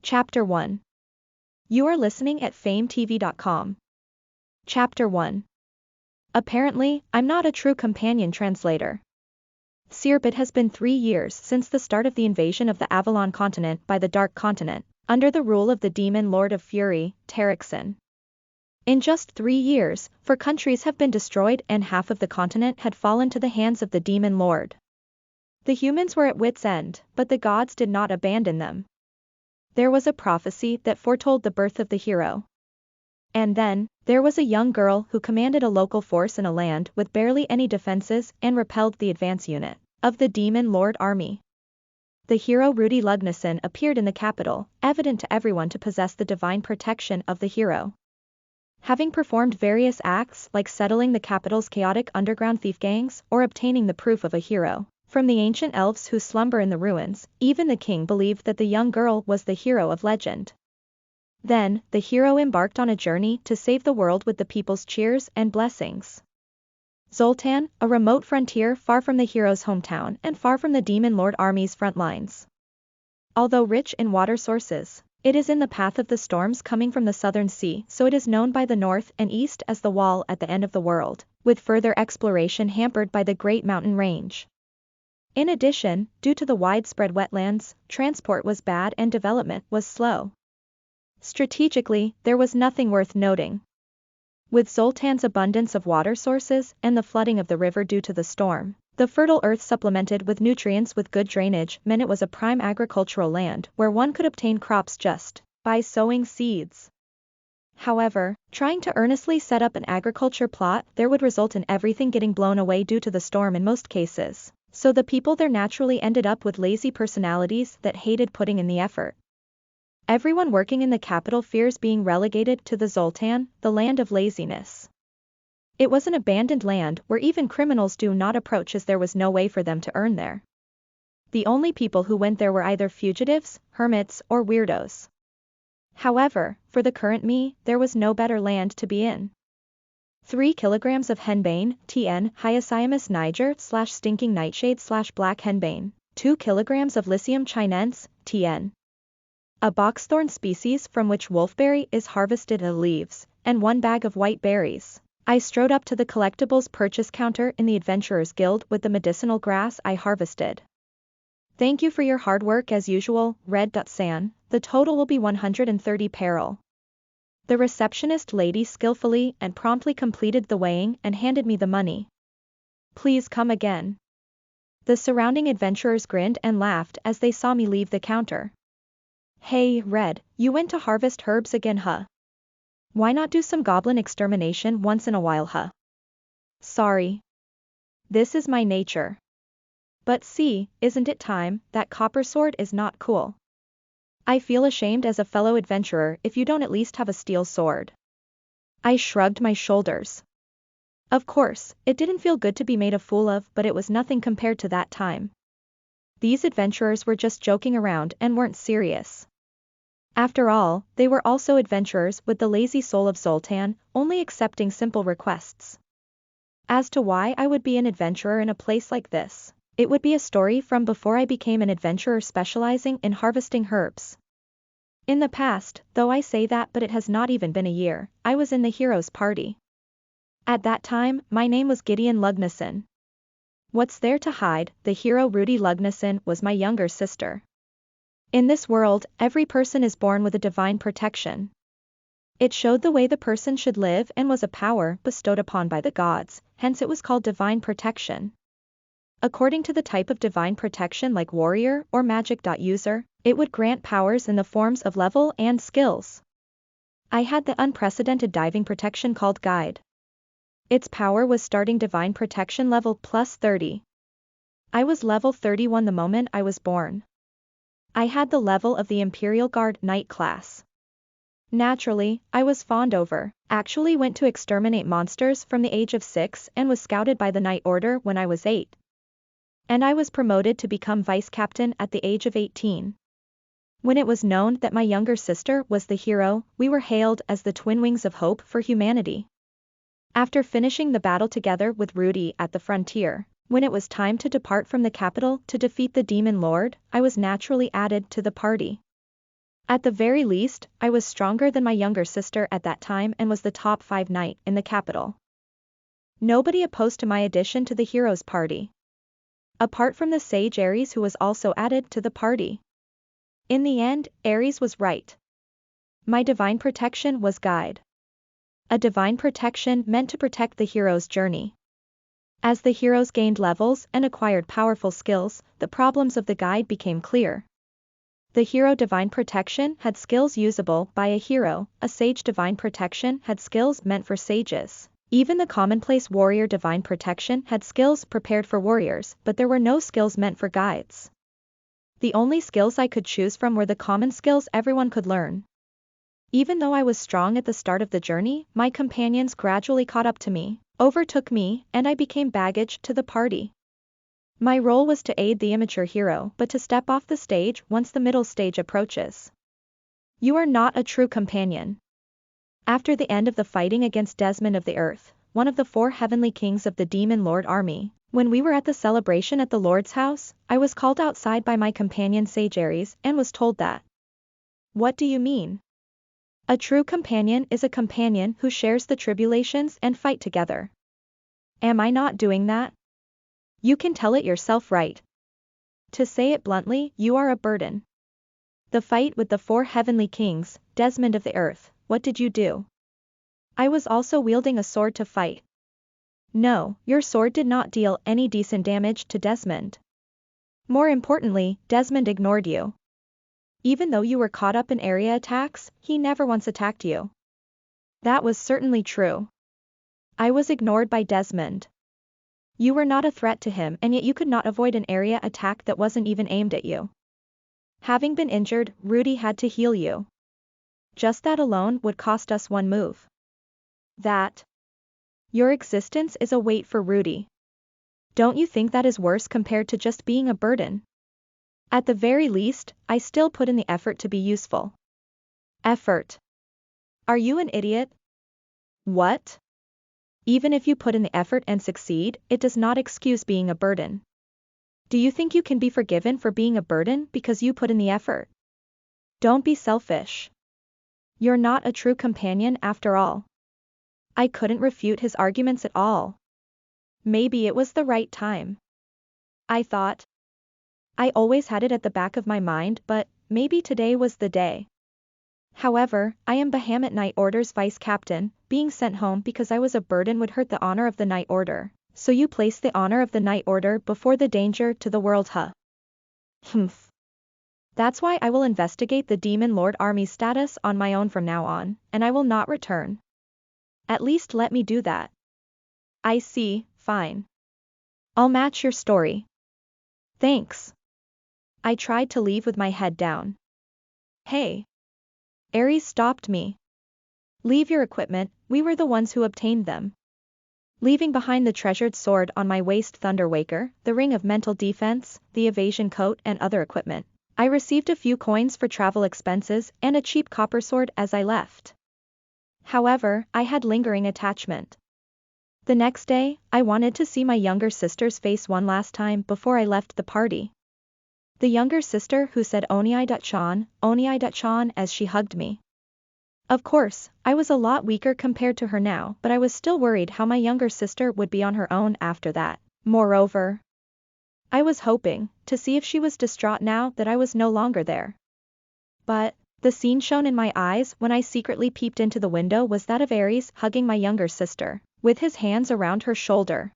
Chapter 1. You are listening at FameTV.com. Chapter 1. Apparently, I'm not a true companion translator. Sirp, it has been 3 years since the start of the invasion of the Avalon continent by the Dark Continent, under the rule of the demon Lord of Fury, Terexon. In just 3 years, 4 countries have been destroyed and half of the continent had fallen to the hands of the demon lord. The humans were at wit's end, but the gods did not abandon them. There was a prophecy that foretold the birth of the hero. And then, there was a young girl who commanded a local force in a land with barely any defenses and repelled the advance unit of the demon lord army. The hero Rudy Lugnason appeared in the capital, evident to everyone to possess the divine protection of the hero. Having performed various acts like settling the capital's chaotic underground thief gangs or obtaining the proof of a hero from the ancient elves who slumber in the ruins, even the king believed that the young girl was the hero of legend. Then, the hero embarked on a journey to save the world with the people's cheers and blessings. Zoltan, a remote frontier far from the hero's hometown and far from the demon lord army's front lines. Although rich in water sources, it is in the path of the storms coming from the southern sea, so it is known by the north and east as the wall at the end of the world, with further exploration hampered by the great mountain range. In addition, due to the widespread wetlands, transport was bad and development was slow. Strategically, there was nothing worth noting. With Zoltan's abundance of water sources and the flooding of the river due to the storm, the fertile earth supplemented with nutrients with good drainage meant it was a prime agricultural land where one could obtain crops just by sowing seeds. However, trying to earnestly set up an agriculture plot there would result in everything getting blown away due to the storm in most cases, so the people there naturally ended up with lazy personalities that hated putting in the effort. Everyone working in the capital fears being relegated to the Zoltan, the land of laziness. It was an abandoned land where even criminals do not approach as there was no way for them to earn there. The only people who went there were either fugitives, hermits, or weirdos. However, for the current me, there was no better land to be in. 3 kilograms of henbane, TN, Hyoscyamus niger / stinking nightshade / black henbane, 2 kilograms of Lycium chinense, TN. A boxthorn species from which wolfberry is harvested in the leaves, and 1 bag of white berries. I strode up to the collectibles purchase counter in the Adventurers Guild with the medicinal grass I harvested. Thank you for your hard work as usual, Red.San, the total will be 130 peril. The receptionist lady skillfully and promptly completed the weighing and handed me the money. Please come again. The surrounding adventurers grinned and laughed as they saw me leave the counter. Hey, Red, you went to harvest herbs again, huh? Why not do some goblin extermination once in a while, huh? Sorry. This is my nature. But see, isn't it time, that copper sword is not cool. I feel ashamed as a fellow adventurer if you don't at least have a steel sword. I shrugged my shoulders. Of course, it didn't feel good to be made a fool of, but it was nothing compared to that time. These adventurers were just joking around and weren't serious. After all, they were also adventurers with the lazy soul of Zoltan, only accepting simple requests. As to why I would be an adventurer in a place like this, it would be a story from before I became an adventurer specializing in harvesting herbs. In the past, though I say that but it has not even been a year, I was in the hero's party. At that time, my name was Gideon Lugnason. What's there to hide, the hero Rudy Lugnason was my younger sister. In this world, every person is born with a divine protection. It showed the way the person should live and was a power bestowed upon by the gods, hence it was called divine protection. According to the type of divine protection like warrior or magic. User, it would grant powers in the forms of level and skills. I had the unprecedented diving protection called Guide. Its power was starting divine protection level plus 30. I was level 31 the moment I was born. I had the level of the Imperial Guard Knight class. Naturally, I was fawned over, actually went to exterminate monsters from the age of 6 and was scouted by the Knight Order when I was 8. And I was promoted to become vice captain at the age of 18. When it was known that my younger sister was the hero, we were hailed as the twin wings of hope for humanity. After finishing the battle together with Rudy at the frontier, when it was time to depart from the capital to defeat the demon lord, I was naturally added to the party. At the very least, I was stronger than my younger sister at that time and was the top 5 knight in the capital. Nobody opposed to my addition to the heroes' party. Apart from the sage Ares, who was also added to the party. In the end, Ares was right. My divine protection was guide. A divine protection meant to protect the hero's journey. As the heroes gained levels and acquired powerful skills, the problems of the guide became clear. The hero divine protection had skills usable by a hero, a sage divine protection had skills meant for sages. Even the commonplace warrior divine protection had skills prepared for warriors, but there were no skills meant for guides. The only skills I could choose from were the common skills everyone could learn. Even though I was strong at the start of the journey, my companions gradually caught up to me, overtook me, and I became baggage to the party. My role was to aid the immature hero, but to step off the stage once the middle stage approaches. You are not a true companion. After the end of the fighting against Desmond of the Earth, one of the 4 heavenly kings of the Demon Lord army, when we were at the celebration at the Lord's house, I was called outside by my companion Sage Ares and was told that. What do you mean? A true companion is a companion who shares the tribulations and fight together. Am I not doing that? You can tell it yourself, right? To say it bluntly, you are a burden. The fight with the 4 heavenly kings, Desmond of the Earth, what did you do? I was also wielding a sword to fight. No, your sword did not deal any decent damage to Desmond. More importantly, Desmond ignored you. Even though you were caught up in area attacks, he never once attacked you. That was certainly true. I was ignored by Desmond. You were not a threat to him, and yet you could not avoid an area attack that wasn't even aimed at you. Having been injured, Rudy had to heal you. Just that alone would cost us 1 move. That. Your existence is a weight for Rudy. Don't you think that is worse compared to just being a burden? At the very least, I still put in the effort to be useful. Effort. Are you an idiot? What? Even if you put in the effort and succeed, it does not excuse being a burden. Do you think you can be forgiven for being a burden because you put in the effort? Don't be selfish. You're not a true companion after all. I couldn't refute his arguments at all. Maybe it was the right time. I thought. I always had it at the back of my mind, but maybe today was the day. However, I am Bahamut Knight Order's vice captain, being sent home because I was a burden would hurt the honor of the Knight Order, so you place the honor of the Knight Order before the danger to the world, huh? Humph. That's why I will investigate the Demon Lord Army's status on my own from now on, and I will not return. At least let me do that. I see, fine. I'll match your story. Thanks. I tried to leave with my head down. Hey. Ares stopped me. Leave your equipment, we were the ones who obtained them. Leaving behind the treasured sword on my waist Thunderwaker, the ring of mental defense, the evasion coat and other equipment, I received a few coins for travel expenses and a cheap copper sword as I left. However, I had lingering attachment. The next day, I wanted to see my younger sister's face one last time before I left the party. The younger sister who said Onii-chan, as she hugged me. Of course, I was a lot weaker compared to her now, but I was still worried how my younger sister would be on her own after that. Moreover, I was hoping to see if she was distraught now that I was no longer there. But the scene shown in my eyes when I secretly peeped into the window was that of Ares hugging my younger sister, with his hands around her shoulder.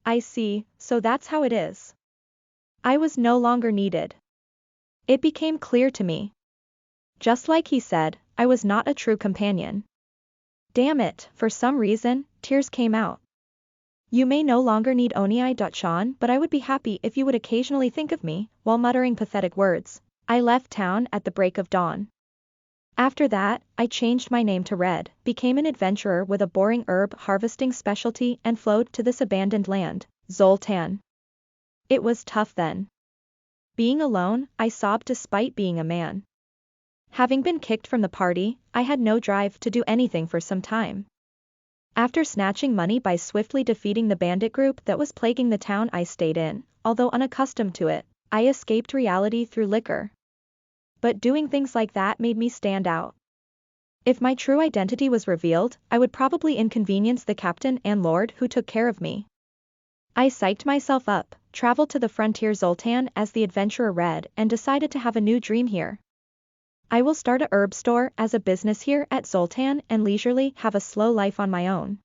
I see, so that's how it is. I was no longer needed. It became clear to me. Just like he said, I was not a true companion. Damn it, for some reason, tears came out. You may no longer need Onii-chan, but I would be happy if you would occasionally think of me. While muttering pathetic words, I left town at the break of dawn. After that, I changed my name to Red, became an adventurer with a boring herb harvesting specialty and flowed to this abandoned land, Zoltan. It was tough then. Being alone, I sobbed despite being a man. Having been kicked from the party, I had no drive to do anything for some time. After snatching money by swiftly defeating the bandit group that was plaguing the town I stayed in, although unaccustomed to it, I escaped reality through liquor. but doing things like that made me stand out. If my true identity was revealed, I would probably inconvenience the captain and lord who took care of me. I psyched myself up, traveled to the frontier Zoltan as the adventurer read, and decided to have a new dream here. I will start a herb store as a business here at Zoltan and leisurely have a slow life on my own.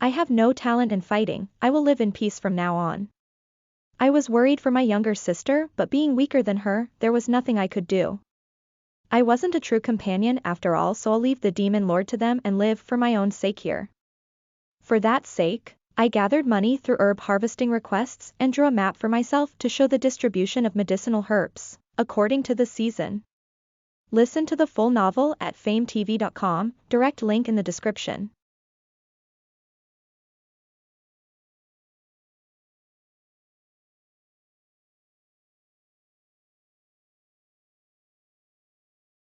I have no talent in fighting, I will live in peace from now on. I was worried for my younger sister, but being weaker than her, there was nothing I could do. I wasn't a true companion after all, so I'll leave the demon lord to them and live for my own sake here. For that sake, I gathered money through herb harvesting requests and drew a map for myself to show the distribution of medicinal herbs, according to the season. Listen to the full novel at FameTV.com, direct link in the description.